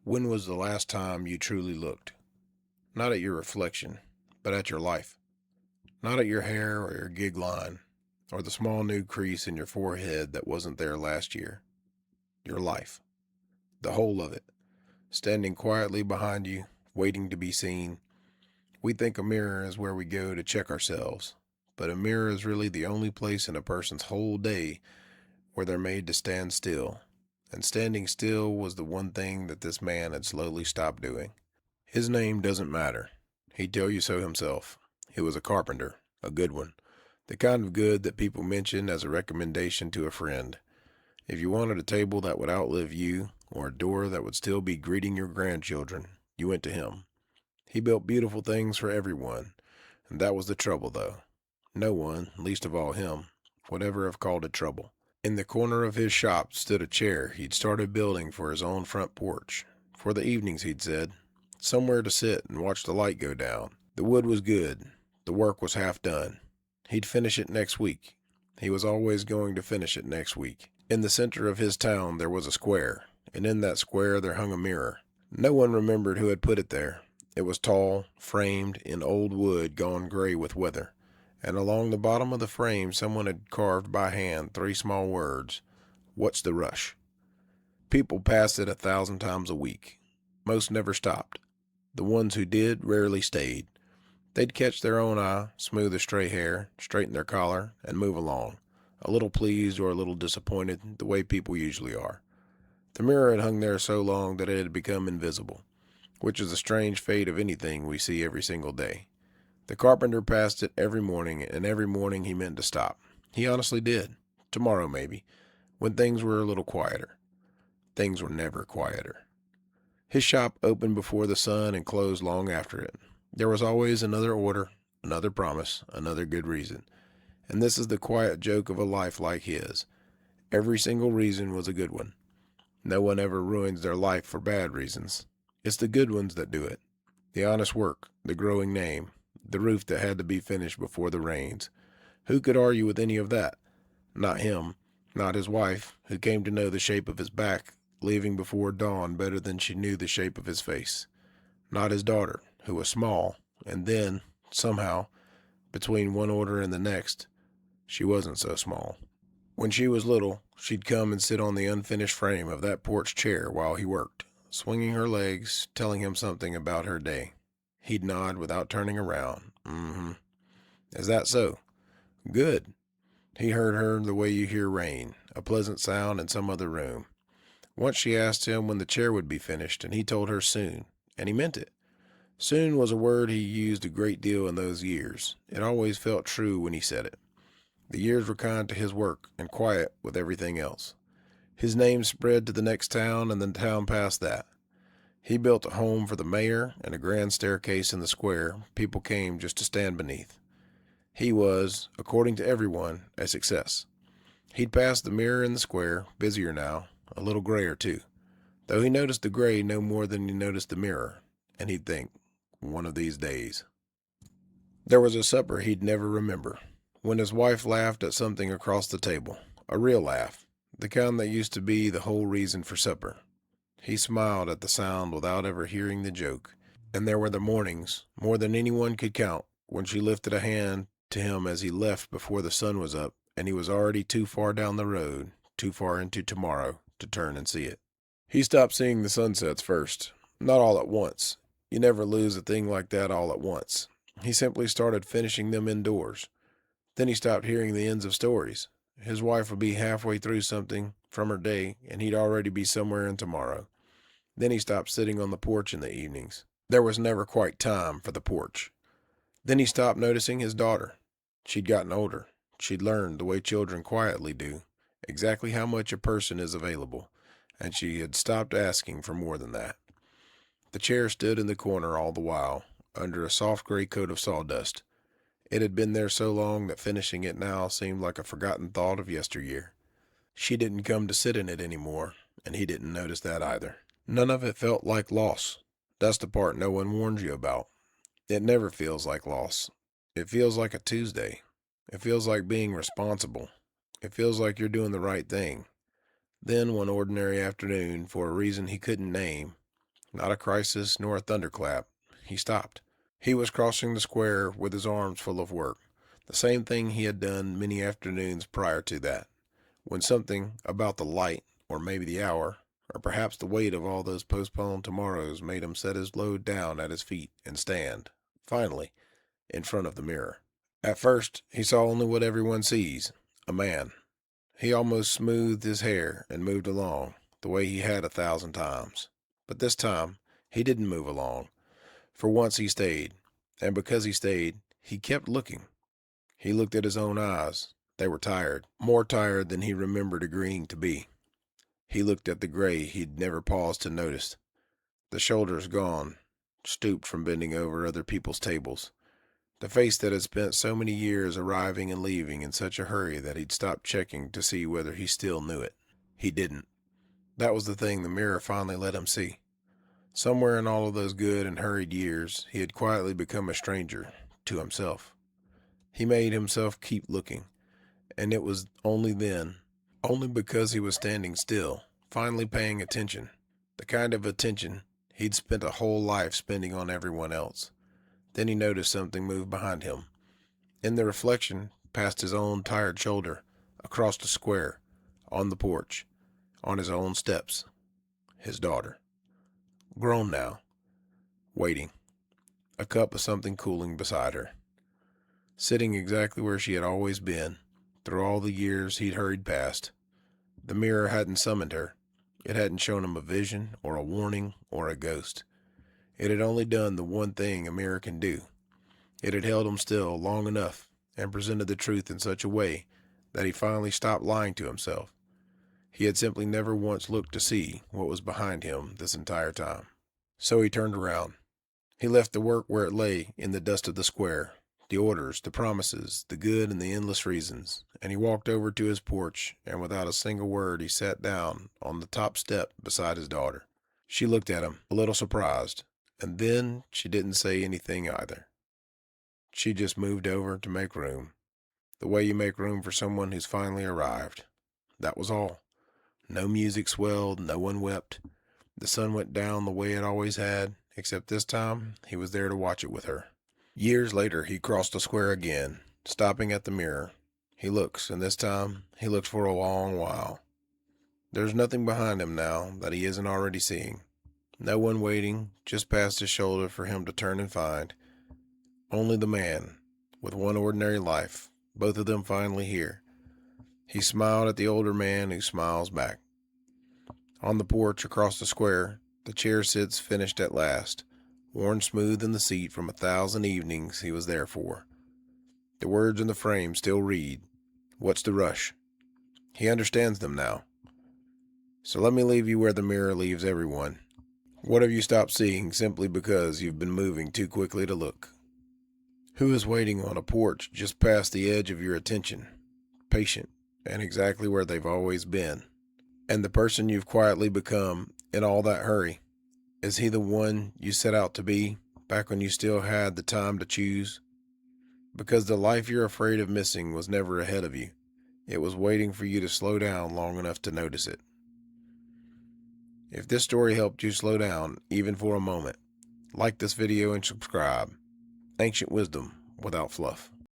When was the last time you truly looked? Not at your reflection, but at your life. Not at your hair or your gig line, or the small new crease in your forehead that wasn't there last year. Your life. The whole of it. Standing quietly behind you, waiting to be seen. We think a mirror is where we go to check ourselves, but a mirror is really the only place in a person's whole day where they're made to stand still. And standing still was the one thing that this man had slowly stopped doing. His name doesn't matter. He'd tell you so himself. He was a carpenter, a good one. The kind of good that people mention as a recommendation to a friend. If you wanted a table that would outlive you, or a door that would still be greeting your grandchildren, you went to him. He built beautiful things for everyone, and that was the trouble, though. No one, least of all him, would ever have called it trouble. In the corner of his shop stood a chair he'd started building for his own front porch. For the evenings, he'd said. Somewhere to sit and watch the light go down. The wood was good. The work was half done. He'd finish it next week. He was always going to finish it next week. In the center of his town there was a square, and in that square there hung a mirror. No one remembered who had put it there. It was tall, framed in old wood gone gray with weather, and along the bottom of the frame someone had carved by hand 3 small words, "What's the rush?" People passed it 1,000 times a week. Most never stopped. The ones who did rarely stayed. They'd catch their own eye, smooth a stray hair, straighten their collar, and move along, a little pleased or a little disappointed, the way people usually are. The mirror had hung there so long that it had become invisible, which is a strange fate of anything we see every single day. The carpenter passed it every morning, and every morning he meant to stop. He honestly did. Tomorrow, maybe, when things were a little quieter. Things were never quieter. His shop opened before the sun and closed long after it. There was always another order, another promise, another good reason. And this is the quiet joke of a life like his. Every single reason was a good one. No one ever ruins their life for bad reasons. It's the good ones that do it. The honest work, the growing name, the roof that had to be finished before the rains. Who could argue with any of that? Not him, not his wife, who came to know the shape of his back, leaving before dawn better than she knew the shape of his face. Not his daughter, who was small, and then, somehow, between one order and the next, she wasn't so small. When she was little, she'd come and sit on the unfinished frame of that porch chair while he worked, swinging her legs, telling him something about her day. He'd nod without turning around. Mm-hmm. Is that so? Good. He heard her the way you hear rain, a pleasant sound in some other room. Once she asked him when the chair would be finished, and he told her soon, and he meant it. Soon was a word he used a great deal in those years. It always felt true when he said it. The years were kind to his work and quiet with everything else. His name spread to the next town and the town past that. He built a home for the mayor and a grand staircase in the square people came just to stand beneath. He was, according to everyone, a success. He'd passed the mirror in the square, busier now, a little grayer too, though he noticed the gray no more than he noticed the mirror, and he'd think, one of these days. There was a supper he'd never remember, when his wife laughed at something across the table, a real laugh, the kind that used to be the whole reason for supper. He smiled at the sound without ever hearing the joke, and there were the mornings, more than anyone could count, when she lifted a hand to him as he left before the sun was up, and he was already too far down the road, too far into tomorrow, to turn and see it. He stopped seeing the sunsets first, not all at once. You never lose a thing like that all at once. He simply started finishing them indoors. Then he stopped hearing the ends of stories. His wife would be halfway through something from her day, and he'd already be somewhere in tomorrow. Then he stopped sitting on the porch in the evenings. There was never quite time for the porch. Then he stopped noticing his daughter. She'd gotten older. She'd learned, the way children quietly do, exactly how much a person is available, and she had stopped asking for more than that. The chair stood in the corner all the while, under a soft gray coat of sawdust. It had been there so long that finishing it now seemed like a forgotten thought of yesteryear. She didn't come to sit in it any more, and he didn't notice that either. None of it felt like loss. That's the part no one warns you about. It never feels like loss. It feels like a Tuesday. It feels like being responsible. It feels like you're doing the right thing. Then one ordinary afternoon, for a reason he couldn't name, Not a crisis nor a thunderclap. He stopped. He was crossing the square with his arms full of work, the same thing he had done many afternoons prior to that, when something about the light, or maybe the hour, or perhaps the weight of all those postponed tomorrows made him set his load down at his feet and stand, finally, in front of the mirror. At first, he saw only what everyone sees, a man. He almost smoothed his hair and moved along, the way he had 1,000 times. But this time, he didn't move along. For once he stayed, and because he stayed, he kept looking. He looked at his own eyes. They were tired, more tired than he remembered agreeing to be. He looked at the gray he'd never paused to notice. The shoulders gone, stooped from bending over other people's tables. The face that had spent so many years arriving and leaving in such a hurry that he'd stopped checking to see whether he still knew it. He didn't. That was the thing the mirror finally let him see. Somewhere in all of those good and hurried years, he had quietly become a stranger to himself. He made himself keep looking, and it was only then, only because he was standing still, finally paying attention, the kind of attention he'd spent a whole life spending on everyone else. Then he noticed something move behind him. In the reflection, past his own tired shoulder, across the square, on the porch, on his own steps, his daughter. Grown now, waiting, a cup of something cooling beside her. Sitting exactly where she had always been, through all the years he'd hurried past. The mirror hadn't summoned her. It hadn't shown him a vision, or a warning, or a ghost. It had only done the one thing a mirror can do. It had held him still long enough, and presented the truth in such a way that he finally stopped lying to himself. He had simply never once looked to see what was behind him this entire time. So he turned around. He left the work where it lay in the dust of the square, the orders, the promises, the good and the endless reasons, and he walked over to his porch, and without a single word he sat down on the top step beside his daughter. She looked at him, a little surprised, and then she didn't say anything either. She just moved over to make room, the way you make room for someone who's finally arrived. That was all. No music swelled, no one wept. The sun went down the way it always had, except this time he was there to watch it with her. Years later he crossed the square again, stopping at the mirror. He looks, and this time he looks for a long while. There's nothing behind him now that he isn't already seeing. No one waiting just past his shoulder for him to turn and find. Only the man, with one ordinary life, both of them finally here. He smiled at the older man who smiles back. On the porch across the square, the chair sits finished at last, worn smooth in the seat from 1,000 evenings he was there for. The words in the frame still read, "What's the rush?" He understands them now. So let me leave you where the mirror leaves everyone. What have you stopped seeing simply because you've been moving too quickly to look? Who is waiting on a porch just past the edge of your attention, patient, and exactly where they've always been? And the person you've quietly become in all that hurry, is he the one you set out to be back when you still had the time to choose? Because the life you're afraid of missing was never ahead of you. It was waiting for you to slow down long enough to notice it. If this story helped you slow down, even for a moment, like this video and subscribe. Ancient wisdom without fluff.